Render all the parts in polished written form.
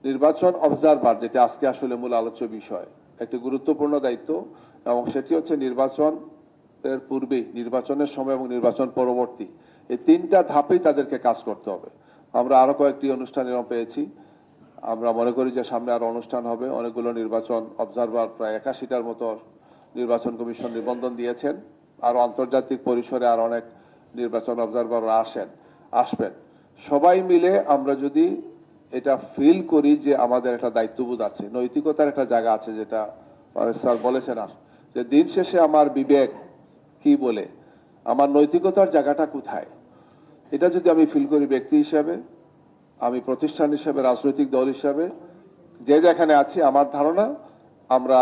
নির্বাচন অবজারভার, যেটা আজকে আসলে মূল আলোচ্য বিষয়, একটি গুরুত্বপূর্ণ দায়িত্ব, এবং সেটি হচ্ছে নির্বাচন এর পূর্বে, নির্বাচনের সময় এবং নির্বাচন পরবর্তী, এই তিনটা ধাপেই তাদেরকে কাজ করতে হবে। আমরা আরো কয়েকটি অনুষ্ঠান পেয়েছি, আমরা মনে করি যে সামনে আরো অনুষ্ঠান হবে। অনেকগুলো নির্বাচন অবজারভার, প্রায় 81টার মতো নির্বাচন কমিশন নিবন্ধন দিয়েছেন। আরো আন্তর্জাতিক পরিসরে আর অনেক নির্বাচন অবজারভাররা আসবেন। সবাই মিলে আমরা যদি এটা ফিল করি যে আমাদের একটা দায়িত্ববোধ আছে, নৈতিকতার একটা জায়গা আছে, যেটা স্যার বলেছেন, যে দিন শেষে আমার বিবেক কি বলে, আমার নৈতিকতার জায়গাটা কোথায়, এটা যদি আমি ফিল করি ব্যক্তি হিসাবে, আমি প্রতিষ্ঠান হিসাবে, রাজনৈতিক দল হিসাবে, যে যেখানে আছি, আমার ধারণা আমরা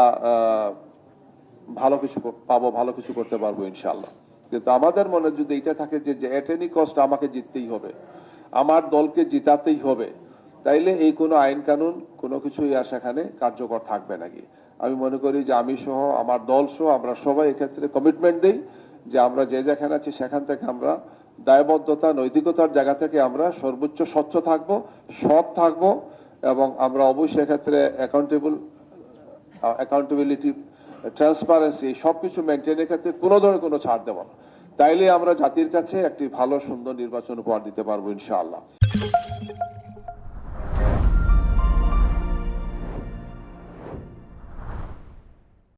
ভালো কিছু পাবো, ভালো কিছু করতে পারবো ইনশাআল্লাহ। কিন্তু আমাদের মনে যদি এটা থাকে যে এট এনি কস্ট আমাকে জিততেই হবে, আমার দলকে জিতাতেই হবে, তাইলে এই কোনো আইন কানুন কোনো কিছুই আর সেখানে কার্যকর থাকবে নাকি। আমি মনে করি যে আমি সহ, আমার দল সহ, আমরা সবাই এক্ষেত্রে কমিটমেন্ট দেই যে আমরা যে যেখানে আছি সেখান থেকে আমরা দায়বদ্ধতা, নৈতিকতার জায়গা থেকে আমরা সর্বোচ্চ স্বচ্ছ থাকবো, সৎ থাকবো, এবং আমরা অবশ্যই এক্ষেত্রে অ্যাকাউন্টেবিলিটি, ট্রান্সপারেন্সি, সবকিছু মেনটেনের ক্ষেত্রে কোনো ধরনের কোনো ছাড় দেব না। তাইলে আমরা জাতির কাছে একটি ভালো সুন্দর নির্বাচন উপহার দিতে পারবো ইনশাআল্লাহ।